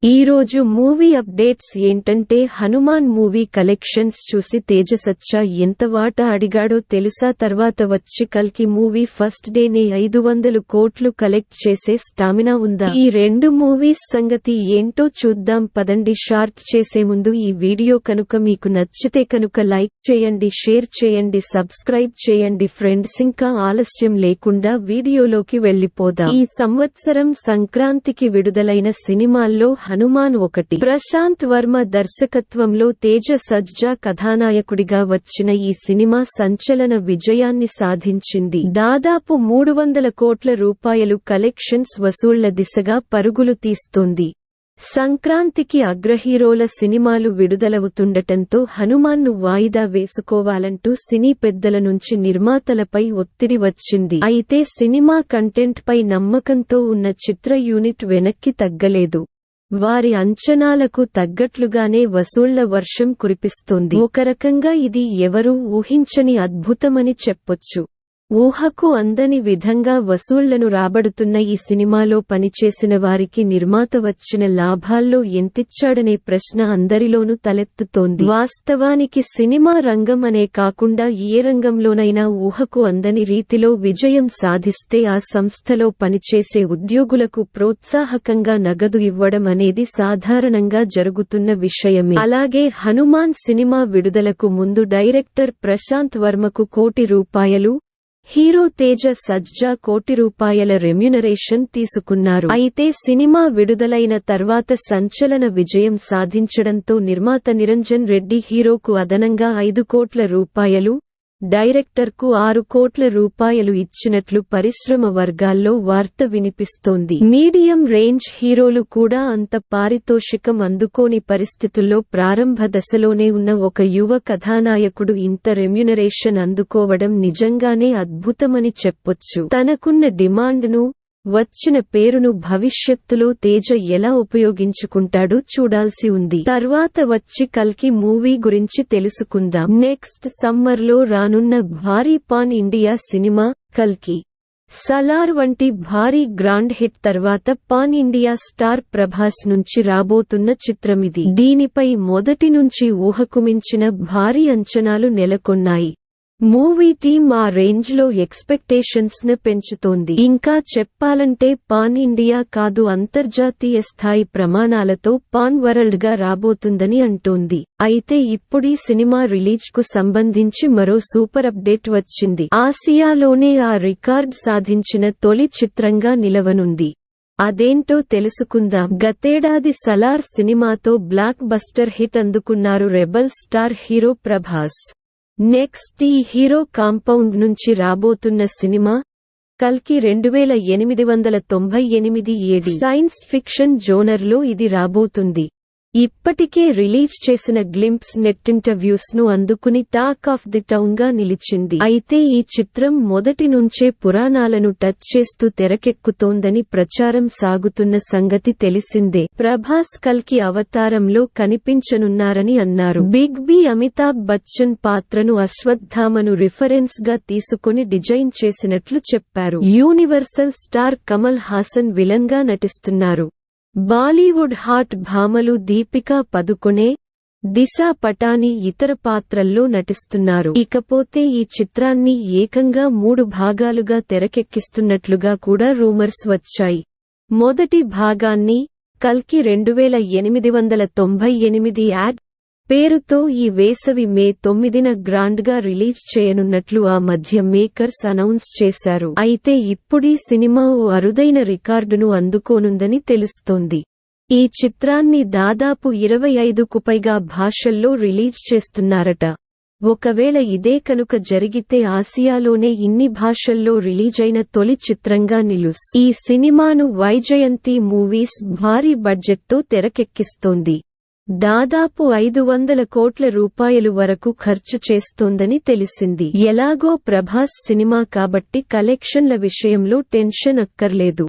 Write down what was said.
ఈ రోజు movie updates ఏంటంటే హనుమాన్ మూవీ కలెక్షన్స్ చూసి తేజసచ్చా ఎంత వాటా అడిగాడో తెలుసా? తర్వాత వచ్చి కల్కి మూవీ ఫస్ట్ డేనే 500 కోట్లు కలెక్ట్ చేసే స్టామినా ఉందా? ఈ రెండు మూవీస్ సంగతి ఏంటో చూద్దాం పదండి. షార్ట్ చేసే ముందు ఈ వీడియో కనుక మీకు నచ్చితే కనుక లైక్ చేయండి, షేర్ చేయండి, సబ్స్క్రైబ్ చేయండి ఫ్రెండ్స్. ఇంకా ఆలస్యం లేకుండా వీడియోలోకి వెళ్లిపోదాం. ఈ సంవత్సరం సంక్రాంతికి విడుదలైన సినిమాల్లో హనుమాన్ ఒకటి. ప్రశాంత్ వర్మ దర్శకత్వంలో తేజ సజ్జా కథానాయకుడిగా వచ్చిన ఈ సినిమా సంచలన విజయాన్ని సాధించింది. దాదాపు 300 కోట్ల రూపాయలు కలెక్షన్స్ వసూళ్ల దిశగా పరుగులు తీస్తోంది. సంక్రాంతికి అగ్రహీరోల సినిమాలు విడుదలవుతుండటంతో హనుమాన్ను వాయిదా వేసుకోవాలంటూ సినీ పెద్దల నుంచి నిర్మాతలపై ఒత్తిడి వచ్చింది. అయితే సినిమా కంటెంట్ పై నమ్మకంతో ఉన్న చిత్ర యూనిట్ వెనక్కి తగ్గలేదు. వారి అంచనాలకు తగ్గట్లుగానే వసూళ్ల వర్షం కురిపిస్తోంది. ఒక రకంగా ఇది ఎవరూ ఊహించని అద్భుతమని చెప్పొచ్చు. ఊహకు అందని విధంగా వసూళ్లను రాబడుతున్న ఈ సినిమాలో పనిచేసిన వారికి నిర్మాత వచ్చిన లాభాల్లో ఎంతిచ్చాడనే ప్రశ్న అందరిలోనూ తలెత్తుతోంది. వాస్తవానికి సినిమా రంగం అనే కాకుండా ఏ రంగంలోనైనా ఊహకు అందని రీతిలో విజయం సాధిస్తే ఆ సంస్థలో పనిచేసే ఉద్యోగులకు ప్రోత్సాహకంగా నగదు ఇవ్వడం అనేది సాధారణంగా జరుగుతున్న విషయమే. అలాగే హనుమాన్ సినిమా విడుదలకు ముందు డైరెక్టర్ ప్రశాంత్ వర్మకు ₹1 కోటి, హీరో తేజ సజ్జా ₹1 కోటి రెమ్యునరేషన్ తీసుకున్నారు. అయితే సినిమా విడుదలైన తర్వాత సంచలన విజయం సాధించడంతో నిర్మాత నిరంజన్ రెడ్డి హీరోకు అదనంగా ₹5 కోట్ల, డైరెక్టర్కు ₹6 కోట్ల ఇచ్చినట్లు పరిశ్రమ వర్గాల్లో వార్త వినిపిస్తోంది. మీడియం రేంజ్ హీరోలు కూడా అంత పారితోషికం అందుకోని పరిస్థితుల్లో ప్రారంభ దశలోనే ఉన్న ఒక యువ కథానాయకుడు ఇంత రెమ్యునరేషన్ అందుకోవడం నిజంగానే అద్భుతమని చెప్పొచ్చు. తనకున్న డిమాండ్ను, వచ్చిన పేరును భవిష్యత్తులో తేజ ఎలా ఉపయోగించుకుంటాడో చూడాల్సి ఉంది. తర్వాత వచ్చి కల్కి మూవీ గురించి తెలుసుకుందాం. నెక్స్ట్ సమ్మర్లో రానున్న భారీ పాన్ ఇండియా సినిమా కల్కి. సలార్ వంటి భారీ గ్రాండ్ హిట్ తర్వాత పాన్ ఇండియా స్టార్ ప్రభాస్ నుంచి రాబోతున్న చిత్రమిది. దీనిపై మొదటి నుంచి ఊహకు మించిన భారీ అంచనాలు నెలకొన్నాయి. మూవీ టీమ్ ఆ రేంజ్ లో ఎక్స్పెక్టేషన్స్ ను పెంచుతోంది. ఇంకా చెప్పాలంటే పాన్ ఇండియా కాదు, అంతర్జాతీయ స్థాయి ప్రమాణాలతో పాన్ వరల్డ్ గా రాబోతుందని అంటోంది. అయితే ఇప్పుడీ సినిమా రిలీజ్ కు సంబంధించి మరో సూపర్ అప్డేట్ వచ్చింది. ఆసియాలోనే ఆ రికార్డ్ సాధించిన తొలి చిత్రంగా నిలవనుంది. అదేంటో తెలుసుకుందాం. గతేడాది సలార్ సినిమాతో బ్లాక్ బస్టర్ హిట్ అందుకున్నారు rebel star hero Prabhas. Next ఈ హీరో కాంపౌండ్ నుంచి రాబోతున్న సినిమా కల్కి 2898 AD. సైన్స్ ఫిక్షన్ జోనర్లో ఇది రాబోతుంది. ఇప్పటికే రిలీజ్ చేసిన గ్లింప్స్ నెట్ ఇంటర్వ్యూస్ ను అందుకుని టాక్ ఆఫ్ ది టౌన్ గా నిలిచింది. అయితే ఈ చిత్రం మొదటి నుంచే పురాణాలను టచ్ చేస్తూ తెరకెక్కుతోందని ప్రచారం సాగుతున్న సంగతి తెలిసిందే. ప్రభాస్ కల్కి అవతారంలో కనిపించనున్నారని అన్నారు. బిగ్ బి అమితాబ్ బచ్చన్ పాత్రను అశ్వత్థామను రిఫరెన్స్ గా తీసుకుని డిజైన్ చేసినట్లు చెప్పారు. Universal star Kamal Haasan villain గా నటిస్తున్నారు. బాలీవుడ్ హాట్ భామలు దీపికా పదుకొనే, దిశా పటానీ ఇతర పాత్రల్లో నటిస్తున్నారు. ఇకపోతే ఈ చిత్రాన్ని ఏకంగా 3 భాగాలుగా తెరకెక్కిస్తున్నట్లుగా కూడా రూమర్స్ వచ్చాయి. మొదటి భాగాన్ని కల్కి 2898 యాడ్ పేరుతో ఈ వేసవి మే 9న గ్రాండ్ గా రిలీజ్ చేయనున్నట్లు ఆ మధ్య మేకర్స్ అనౌన్స్ చేశారు. అయితే ఇప్పుడీ సినిమా ఓ అరుదైన రికార్డును అందుకోనుందని తెలుస్తోంది. ఈ చిత్రాన్ని దాదాపు 25కు పైగా భాషల్లో రిలీజ్ చేస్తున్నారట. ఒకవేళ ఇదే కనుక జరిగితే ఆసియాలోనే ఇన్ని భాషల్లో రిలీజైన తొలి చిత్రంగా నిలుస్. ఈ సినిమాను వైజయంతి మూవీస్ భారీ బడ్జెట్తో తెరకెక్కిస్తోంది. దాదాపు ₹500 కోట్ల వరకు ఖర్చు చేస్తోందని తెలిసింది. ఎలాగో ప్రభాస్ సినిమా కాబట్టి కలెక్షన్ల విషయంలో టెన్షన్ అక్కర్లేదు.